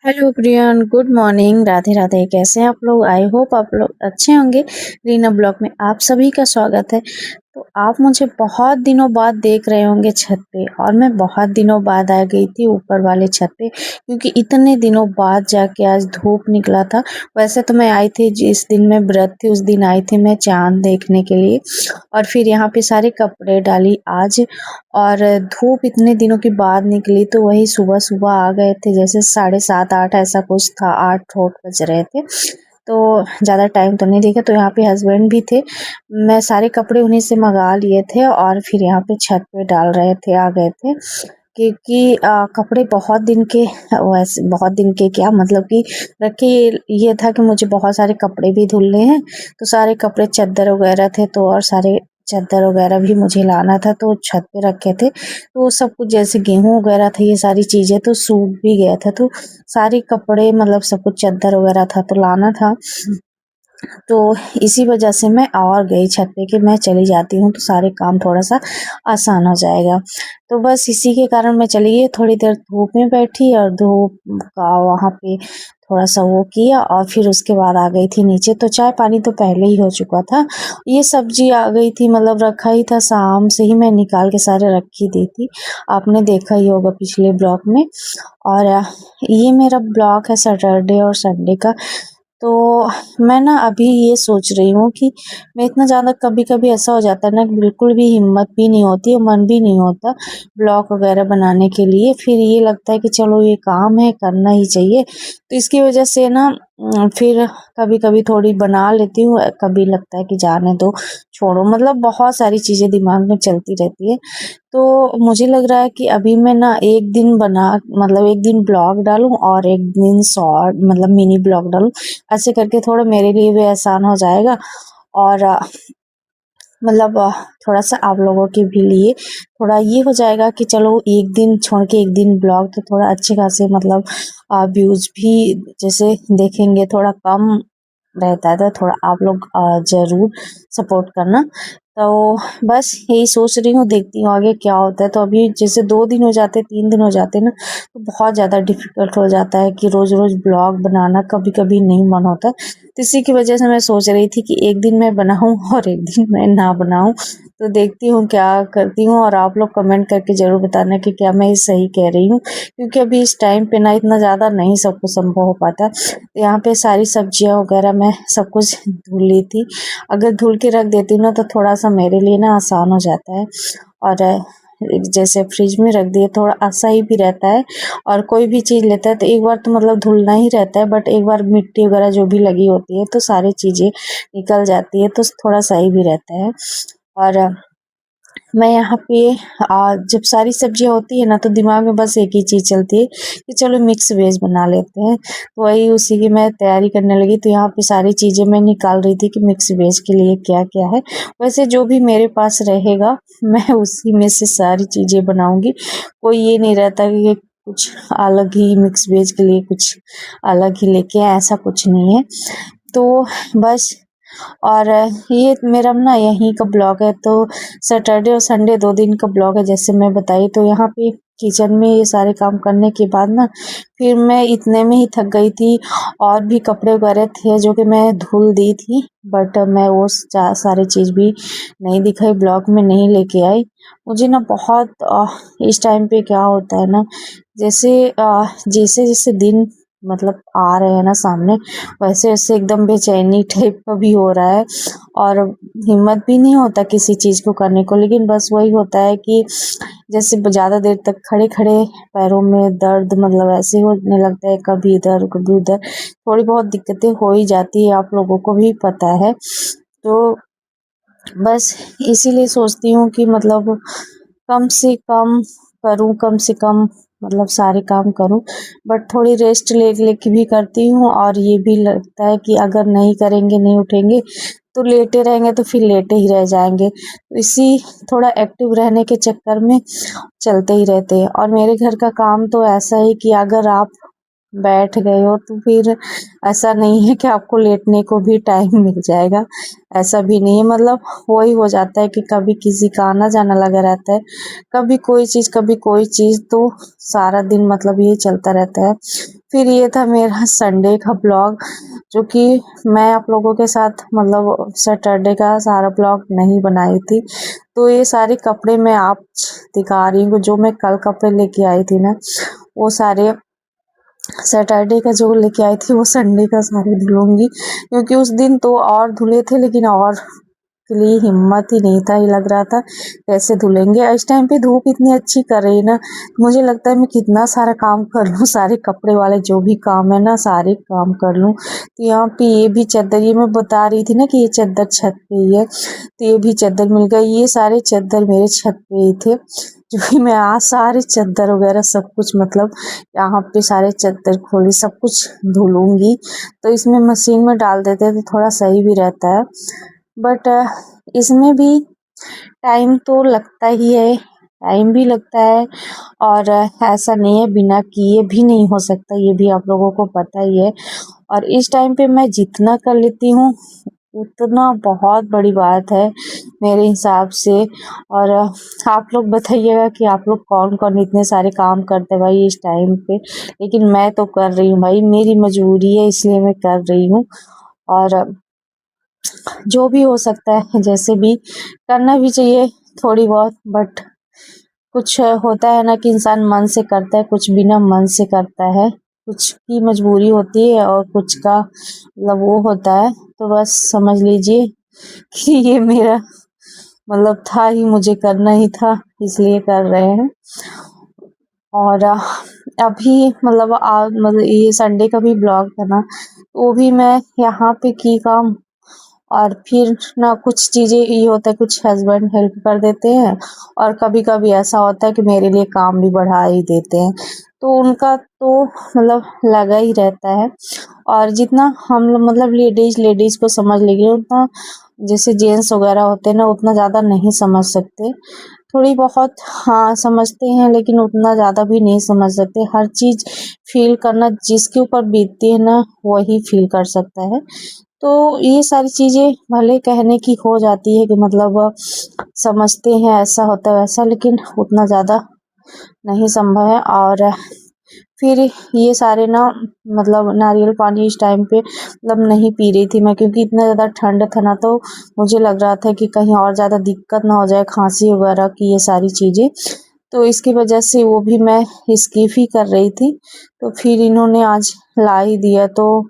Hello prion, good morning. Radhe Radhe. कैसे हैं आप लोग? आई होप आप लोग अच्छे होंगे। रीना ब्लॉग में आप सभी का स्वागत है। तो आप मुझे बहुत दिनों बाद देख रहे होंगे छत पे, और मैं बहुत दिनों बाद आ गई थी ऊपर वाले छत पे, क्योंकि इतने दिनों बाद जाके आज धूप निकला था। वैसे तो मैं आई थी जिस दिन मैं व्रत थी उस दिन आई थी मैं चांद देखने के लिए, और फिर यहाँ पे सारे कपड़े डाली आज। और धूप इतने दिनों के बाद निकली तो वही सुबह सुबह आ गए थे, जैसे 7:30 8 ऐसा कुछ था, 8 बज रहे थे। तो ज़्यादा टाइम तो नहीं देखा। तो यहाँ पे हस्बैंड भी थे, मैं सारे कपड़े उन्हीं से मंगा लिए थे और फिर यहाँ पे छत पे डाल रहे थे, आ गए थे। क्योंकि कपड़े बहुत दिन के, वैसे बहुत दिन के क्या मतलब कि रखे, ये था कि मुझे बहुत सारे कपड़े भी धुलने हैं। तो सारे कपड़े चद्दर वगैरह थे, तो और सारे चद्दर वगैरह भी मुझे लाना था, तो छत पे रखे थे। तो सब कुछ जैसे गेहूँ वगैरह था, ये सारी चीज़ें तो सूख भी गया था, तो सारे कपड़े मतलब सब कुछ चद्दर वगैरह था तो लाना था। तो इसी वजह से मैं और गई छत पे कि मैं चली जाती हूँ तो सारे काम थोड़ा सा आसान हो जाएगा। तो बस इसी के कारण मैं चली गई, थोड़ी देर धूप में बैठी और धूप का वहाँ पे थोड़ा सा वो किया, और फिर उसके बाद आ गई थी नीचे। तो चाय पानी तो पहले ही हो चुका था। ये सब्जी आ गई थी, मतलब रखा ही था, शाम से ही मैं निकाल के सारे रखी दी थी। आपने देखा ही होगा पिछले ब्लॉग में। और ये मेरा ब्लॉग है सैटरडे और संडे का। तो मैं ना अभी ये सोच रही हूँ कि मैं इतना ज़्यादा, कभी-कभी ऐसा हो जाता है ना कि बिल्कुल भी हिम्मत भी नहीं होती और मन भी नहीं होता ब्लॉग वगैरह बनाने के लिए। फिर ये लगता है कि चलो ये काम है, करना ही चाहिए। तो इसकी वजह से ना फिर कभी-कभी थोड़ी बना लेती हूँ, कभी लगता है कि जाने दो, छोड़ो, मतलब बहुत सारी चीज़ें दिमाग में चलती रहती है। तो मुझे लग रहा है कि अभी मैं ना एक दिन मतलब एक दिन ब्लॉग डालूँ और एक दिन शॉर्ट मतलब मिनी ब्लॉग डालूँ। ऐसे करके थोड़ा मेरे लिए भी आसान हो जाएगा, और मतलब थोड़ा-सा आप लोगों के भी लिए थोड़ा ये हो जाएगा कि चलो एक दिन छोड़ के एक दिन ब्लॉग, तो थोड़ा अच्छे खासे मतलब व्यूज़ भी जैसे देखेंगे, थोड़ा कम रहता है, तो थोड़ा आप लोग ज़रूर सपोर्ट करना। तो बस यही सोच रही हूँ, देखती हूँ आगे क्या होता है। तो अभी जैसे 2 दिन हो जाते, 3 दिन हो जाते ना, तो बहुत ज़्यादा डिफ़िकल्ट हो जाता है कि रोज़-रोज़ ब्लॉग बनाना कभी-कभी नहीं मन होता। तो इसी की वजह से मैं सोच रही थी कि एक दिन मैं बनाऊँ और एक दिन मैं ना बनाऊँ। तो देखती हूँ क्या करती हूँ, और आप लोग कमेंट करके ज़रूर बताना कि क्या मैं ये सही कह रही हूँ। क्योंकि अभी इस टाइम पे ना इतना ज़्यादा नहीं सब कुछ संभव हो पाता। तो यहाँ पे सारी सब्जियाँ वगैरह मैं सब कुछ धुल ली थी। अगर धुल के रख देती हूँ ना तो थोड़ा-सा मेरे लिए ना आसान हो जाता है। और जैसे फ्रिज में रख दिए थोड़ा सही भी रहता है। और कोई भी चीज़ लेता है तो एक बार तो मतलब धुलना ही रहता है, बट एक बार मिट्टी वगैरह जो भी लगी होती है तो सारी चीज़ें निकल जाती है, तो थोड़ा सही भी रहता है। और मैं यहाँ पे जब सारी सब्जियाँ होती है ना तो दिमाग में बस एक ही चीज़ चलती है कि चलो मिक्स वेज बना लेते हैं। तो वही उसी की मैं तैयारी करने लगी। तो यहाँ पे सारी चीज़ें मैं निकाल रही थी कि मिक्स वेज के लिए क्या-क्या है। वैसे जो भी मेरे पास रहेगा मैं उसी में से सारी चीज़ें बनाऊँगी। कोई ये नहीं रहता कि ये कुछ अलग ही मिक्स वेज के लिए कुछ अलग ही लेके आए, ऐसा कुछ नहीं है। तो बस, और ये मेरा ना यहीं का ब्लॉग है, तो सैटरडे और संडे 2 दिन का ब्लॉग है जैसे मैं बताई। तो यहाँ पे किचन में ये सारे काम करने के बाद ना फिर मैं इतने में ही थक गई थी। और भी कपड़े वगैरह थे जो कि मैं धुल दी थी, बट मैं वो सारी चीज़ भी नहीं दिखाई, ब्लॉग में नहीं लेके आई। मुझे ना बहुत इस टाइम पे क्या होता है ना, जैसे जैसे-जैसे दिन मतलब आ रहे हैं ना सामने, वैसे-वैसे एकदम बेचैनी टाइप का भी हो रहा है, और हिम्मत भी नहीं होता किसी चीज़ को करने को। लेकिन बस वही होता है कि जैसे ज़्यादा देर तक खड़े-खड़े पैरों में दर्द, मतलब ऐसे होने लगता है, कभी इधर कभी उधर, थोड़ी बहुत दिक्कतें हो ही जाती है, आप लोगों को भी पता है। तो बस इसीलिए सोचती हूँ कि मतलब कम से कम करूँ, कम से कम मतलब सारे काम करूँ, बट थोड़ी रेस्ट ले के भी करती हूँ। और ये भी लगता है कि अगर नहीं करेंगे, नहीं उठेंगे, तो लेटे रहेंगे तो फिर लेटे ही रह जाएँगे। तो इसी थोड़ा एक्टिव रहने के चक्कर में चलते ही रहते हैं। और मेरे घर का काम तो ऐसा है कि अगर आप बैठ गए हो तो फिर ऐसा नहीं है कि आपको लेटने को भी टाइम मिल जाएगा, ऐसा भी नहीं है। मतलब वही हो जाता है कि कभी किसी का आना जाना लगा रहता है, कभी कोई चीज़, तो सारा दिन मतलब ये चलता रहता है। फिर ये था मेरा संडे का ब्लॉग, जो कि मैं आप लोगों के साथ मतलब सैटरडे का सारा ब्लॉग नहीं बनाई थी। तो ये सारे कपड़े मैं आप दिखा रही हूँ, जो मैं कल कपड़े लेके आई थी ना, वो सारे सैटरडे का जो लेके आई थी वो संडे का सारे धुलूंगी, क्योंकि उस दिन तो और धुले थे लेकिन और के लिए हिम्मत ही नहीं था। ये लग रहा था कैसे धुलेंगे। इस टाइम पे धूप इतनी अच्छी कर रही है ना, मुझे लगता है मैं कितना सारा काम कर लूँ, सारे कपड़े वाले जो भी काम है ना सारे काम कर लूँ। तो यहाँ पे ये भी चादर, ये मैं बता रही थी ना कि ये चादर छत पे ही है, तो ये भी चादर मिल गई। ये सारे चादर मेरे छत पे ही थे, जो कि मैं आज सारे चादर वगैरह सब कुछ मतलब यहाँ पे सारे चादर खोली सब कुछ धुलूंगी। तो इसमें मशीन में डाल देते हैं तो थोड़ा सही भी रहता है, बट इसमें भी टाइम तो लगता ही है, टाइम भी लगता है। और ऐसा नहीं है बिना किए भी नहीं हो सकता, ये भी आप लोगों को पता ही है। और इस टाइम पे मैं जितना कर लेती हूँ उतना बहुत बड़ी बात है मेरे हिसाब से। और आप लोग बताइएगा कि आप लोग कौन कौन इतने सारे काम करते हैं भाई इस टाइम पे, लेकिन मैं तो कर रही हूँ भाई, मेरी मजबूरी है इसलिए मैं कर रही हूँ। और जो भी हो सकता है जैसे भी करना भी चाहिए थोड़ी बहुत, बट कुछ होता है ना कि इंसान मन से करता है, कुछ बिना मन से करता है, कुछ की मजबूरी होती है और कुछ का मतलब वो होता है। तो बस समझ लीजिए कि ये मेरा मतलब था ही, मुझे करना ही था इसलिए कर रहे हैं। और अभी मतलब ये संडे का भी ब्लॉग था ना, वो भी मैं यहाँ पे की काम। और फिर ना कुछ चीज़ें ये होता है, कुछ हस्बैंड हेल्प कर देते हैं, और कभी कभी ऐसा होता है कि मेरे लिए काम भी बढ़ा ही देते हैं, तो उनका तो मतलब लगा ही रहता है। और जितना हम लोग मतलब लेडीज को समझ लेंगे उतना, जैसे जेंट्स वगैरह होते हैं ना उतना ज़्यादा नहीं समझ सकते, थोड़ी बहुत हाँ समझते हैं लेकिन उतना ज़्यादा भी नहीं समझ सकते। हर चीज़ फील करना जिसके ऊपर बीतती है ना वही फील कर सकता है। तो ये सारी चीज़ें भले कहने की हो जाती है कि मतलब समझते हैं ऐसा होता है वैसा, लेकिन उतना ज़्यादा नहीं संभव है। और फिर ये सारे ना मतलब नारियल पानी इस टाइम पे मतलब नहीं पी रही थी मैं, क्योंकि इतना ज़्यादा ठंड था ना, तो मुझे लग रहा था कि कहीं और ज़्यादा दिक्कत ना हो जाए, खांसी वगैरह की ये सारी चीज़ें, तो इसकी वजह से वो भी मैं स्किप ही कर रही थी। तो फिर इन्होंने आज ला ही दिया, तो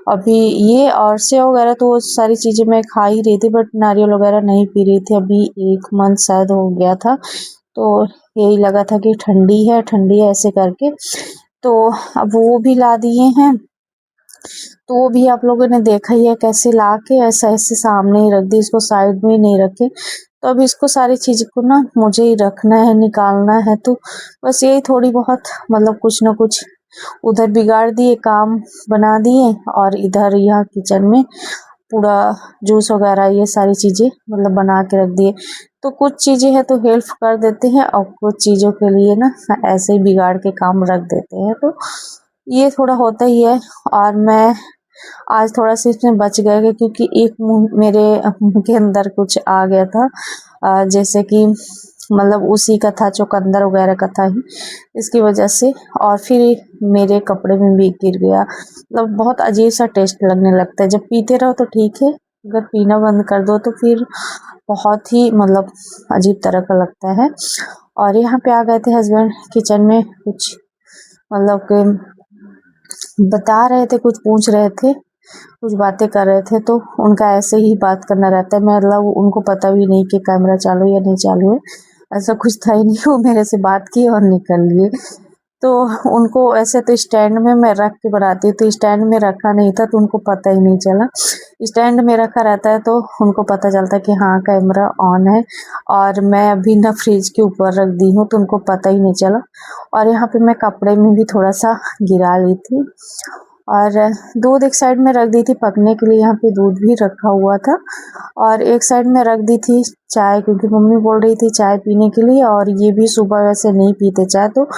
अभी ये और सेव वगैरह तो वो सारी चीज़ें मैं खा ही रही थी, बट नारियल वगैरह नहीं पी रही थी। अभी 1 मंथ शायद हो गया था, तो यही लगा था कि ठंडी है ऐसे करके, तो अब वो भी ला दिए हैं। तो वो भी आप लोगों ने देखा ही है कैसे ला के ऐसा ऐसे सामने ही रख दी, इसको साइड में ही नहीं रखे। तो अब इसको सारी चीज़ को ना मुझे ही रखना है, निकालना है, तो बस यही थोड़ी बहुत मतलब कुछ ना कुछ उधर बिगाड़ दिए, काम बना दिए, और इधर यहाँ किचन में पूरा जूस वगैरह ये सारी चीज़ें मतलब बना के रख दिए। तो कुछ चीज़ें हैं तो हेल्प कर देते हैं, और कुछ चीज़ों के लिए ना ऐसे ही बिगाड़ के काम रख देते हैं, तो ये थोड़ा होता ही है। और मैं आज थोड़ा-सा इसमें बच गए क्योंकि एक मुँह मेरे मुँह के अंदर कुछ आ गया था, जैसे कि मतलब उसी का था, चुकंदर वगैरह का था ही, इसकी वजह से। और फिर मेरे कपड़े में भी गिर गया, मतलब बहुत अजीब-सा टेस्ट लगने लगता है। जब पीते रहो तो ठीक है, अगर पीना बंद कर दो तो फिर बहुत ही मतलब अजीब तरह का लगता है। और यहाँ पे आ गए थे हस्बैंड किचन में, कुछ मतलब कि बता रहे थे, कुछ पूछ रहे थे, कुछ बातें कर रहे थे, तो उनका ऐसे ही बात करना रहता है। मतलब उनको पता भी नहीं कि कैमरा चालू है या नहीं चालू है, ऐसा कुछ था ही नहीं। वो मेरे से बात किए और निकल लिए। तो उनको ऐसे तो स्टैंड में मैं रख के बनाती हूँ, तो स्टैंड में रखा नहीं था तो उनको पता ही नहीं चला। स्टैंड में रखा रहता है तो उनको पता चलता है कि हाँ कैमरा ऑन है, और मैं अभी ना फ्रिज के ऊपर रख दी हूँ तो उनको पता ही नहीं चला। और यहाँ पे मैं कपड़े में भी थोड़ा सा गिरा ली थी, और दूध एक साइड में रख दी थी पकने के लिए, यहाँ पे दूध भी रखा हुआ था, और एक साइड में रख दी थी चाय, क्योंकि मम्मी बोल रही थी चाय पीने के लिए, और ये भी सुबह वैसे नहीं पीते चाय, तो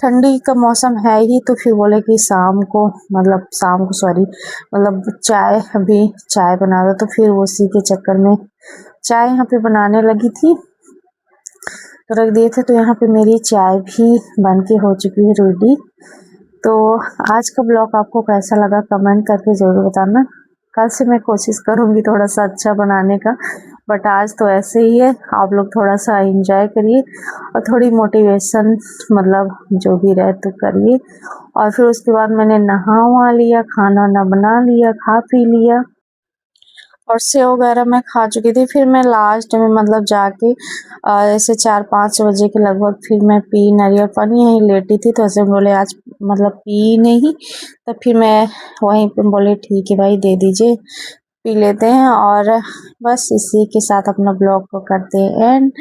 ठंडी का मौसम है ही, तो फिर बोले कि शाम को चाय बना दो, तो फिर उसी के चक्कर में चाय यहाँ पे बनाने लगी थी, तो रख दिए थे। तो यहाँ पे मेरी चाय भी बन के हो चुकी है रेडी। तो आज का ब्लॉग आपको कैसा लगा कमेंट करके ज़रूर बताना। कल से मैं कोशिश करूँगी थोड़ा सा अच्छा बनाने का, बट आज तो ऐसे ही है। आप लोग थोड़ा सा एंजॉय करिए और थोड़ी मोटिवेशन जो भी रहे तो करिए। और फिर उसके बाद मैंने नहा वहा लिया, खाना ना बना लिया, खा पी लिया और सेव वगैरह मैं खा चुकी थी। फिर मैं लास्ट में जाके ऐसे 4-5 बजे के लगभग फिर मैं पी नारियल पानी, यहीं लेटी थी। तो ऐसे बोले आज पी नहीं, तो फिर मैं वहीं पे बोले ठीक है भाई दे दीजिए, पी लेते हैं। और बस इसी के साथ अपना ब्लॉग को करते हैं एंड।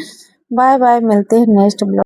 बाय बाय, मिलते हैं नेक्स्ट ब्लॉग।